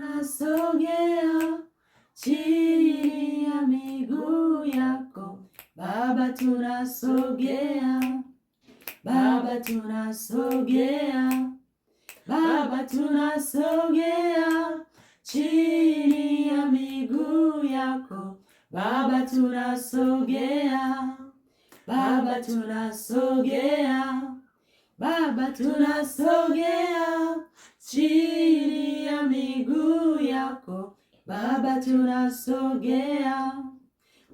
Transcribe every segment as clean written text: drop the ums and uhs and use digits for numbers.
Nasogea chini ya miguu yako Baba, tunasogea Baba, tunasogea Baba, tunasogea chini ya miguu yako Baba, tunasogea Baba, tunasogea Baba, tunasogea chini ya miguu yako Baba, tunasogea.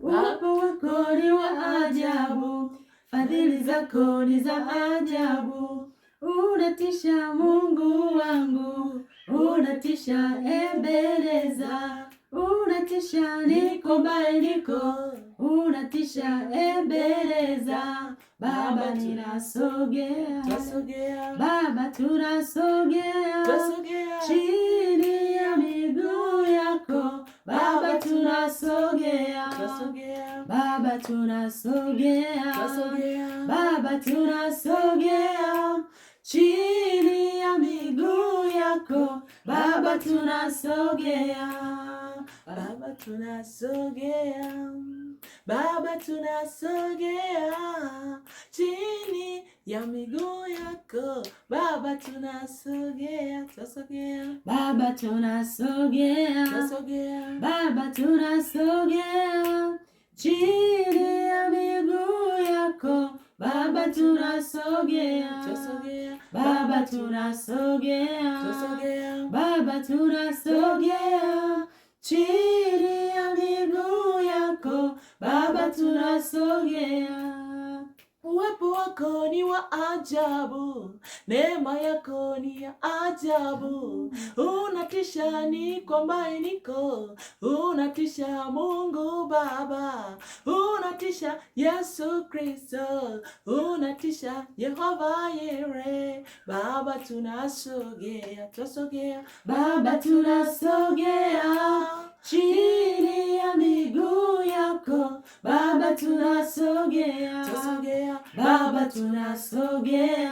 Uwepo wako ni wa ajabu, fadhili zako ni za ajabu. Unatisha Mungu wangu, unatisha Ebeneza, unatisha niko mbali niko, unatisha Ebeneza. Baba, ninasogea Baba, tunasogea chini ya miguu yako Baba, tunasogea Baba, tunasogea Baba, tunasogea chini ya miguu yako Baba, tunasogea Baba, tunasogea Baba, tunasogea chini ya miguu yako Baba, tunasogea Baba, tunasogea Baba, tunasogea chini ya miguu yako Baba, tunasogea Baba, tunasogea Baba, tunasogea chini ya miguu yako Baba, tunasogea. Uwepo wako ni wa ajabu, neema yako ni ya ajabu. Unatisha niko mbali niko, unatisha Mungu Baba, unatisha Yesu Kristo, unatisha Yehova Yire. Baba, tunasogea Baba, tunasogea chini ya miguu yako Baba, tunasogea Baba, tunasogea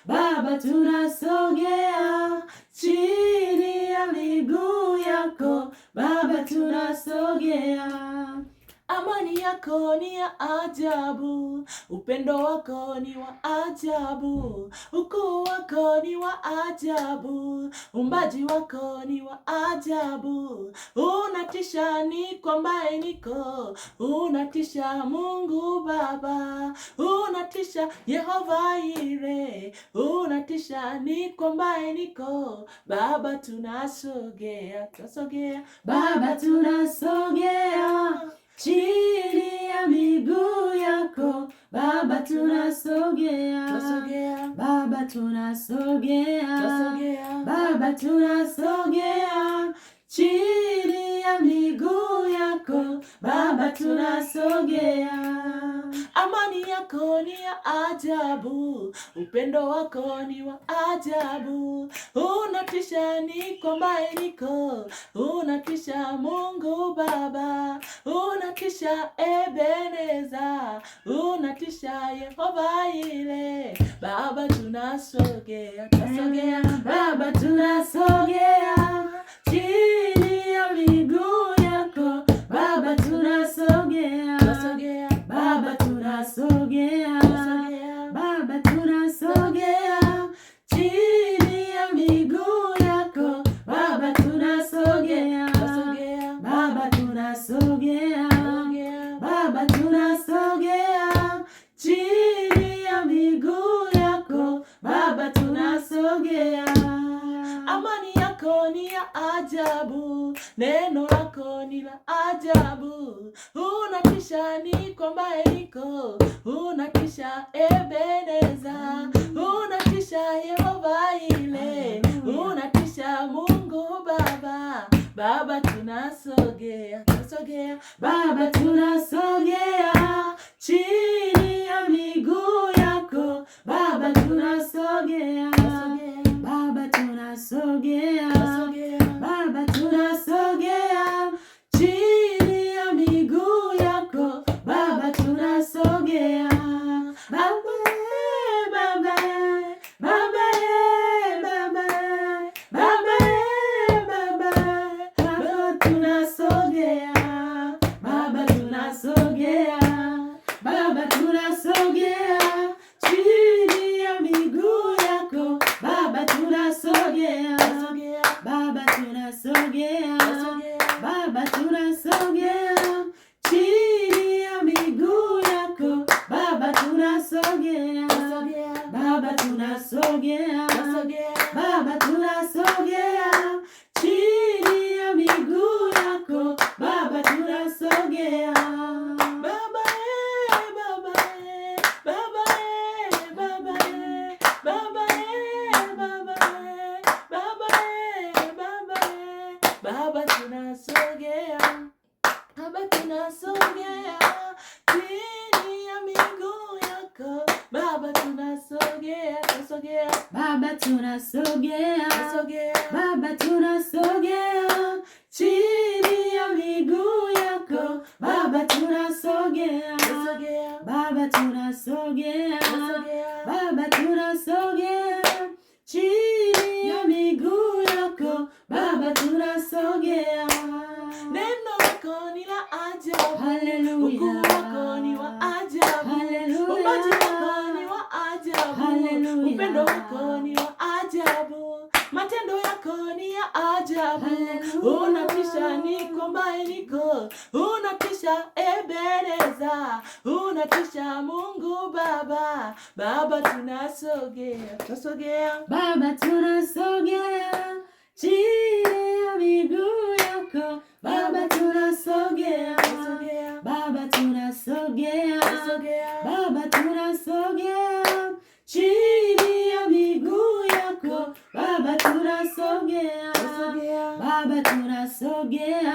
Baba, tunasogea chini ya miguu yako Baba, tunasogea. Amani yako ni ya ajabu, upendo wako ni wa ajabu, ukuu wako ni wa ajabu, umbaji wako ni wa ajabu. Unatisha niko mbali niko, unatisha Mungu Baba, unatisha Yehova Yire, unatisha niko mbali niko Baba, tunasogea Baba, tunasogea chini ya miguu yako Baba, tunasogea Baba, tunasogea Baba, tunasogea chini ya miguu yako Baba, tunasogea. Amani yako ni ya ajabu, upendo wako ni wa ajabu. Unatisha niko mbali niko, unatisha Mungu Baba, unatisha Ebeneza, unatisha Yehova Yire. Baba, tunasogea Baba, tunasogea chini ya miguu yako Baba, tunasogea Baba, tunasogea Baba, tunasogea chini ya miguu yako Baba, tunasogea Baba, tunasogea Baba, tunasogea chini ya miguu yako Baba, tunasogea. Amani yako ni ya ajabu, neno lako ni la ajabu. Unatisha niko mbali niko, unatisha Ebeneza, unatisha Yehova Yire, unatisha Mungu Baba. Baba, tunasogea Baba, tunasogea chini ya miguu yako Baba, tunasogea Baba, tunasogea Baba, tunasogea chini ya miguu yako Baba, tunasogea Baba, Baba, Baba, Baba, Baba, Baba, Baba tunasogea, Baba tunasogea chini ya miguu yako, Baba tunasogea, Baba tunasogea, Baba tunasogea chini ya miguu yako, Baba tunasogea. Baba Baba Baba Baba Baba Baba Baba Baba tunasogea, Baba tunasogea chini ya miguu yako, Baba tunasogea, Baba tunasogea, Baba tunasogea chini ya miguu yako, Baba tunasogea, Baba tunasogea, Baba tunasogea chini ya miguu yako, Baba tunasogea. Neno lako ni la ajabu, haleluya. Ukuu wako ni wa ajabu, haleluya. Uumbaji wako ni wa ajabu, haleluya. Upendo wako ni wa ajabu, matendo yako ni ya ajabu, haleluya. Unatisha, niko ambaye niko, unatisha Ebeneza, unatisha Mungu Baba. Baba tunasogea, Baba tunasogea chini ya miguu yako, Baba tunasogea, Baba tunasogea, Baba tunasogea chini ya miguu yako, Baba tunasogea, Baba tunasogea,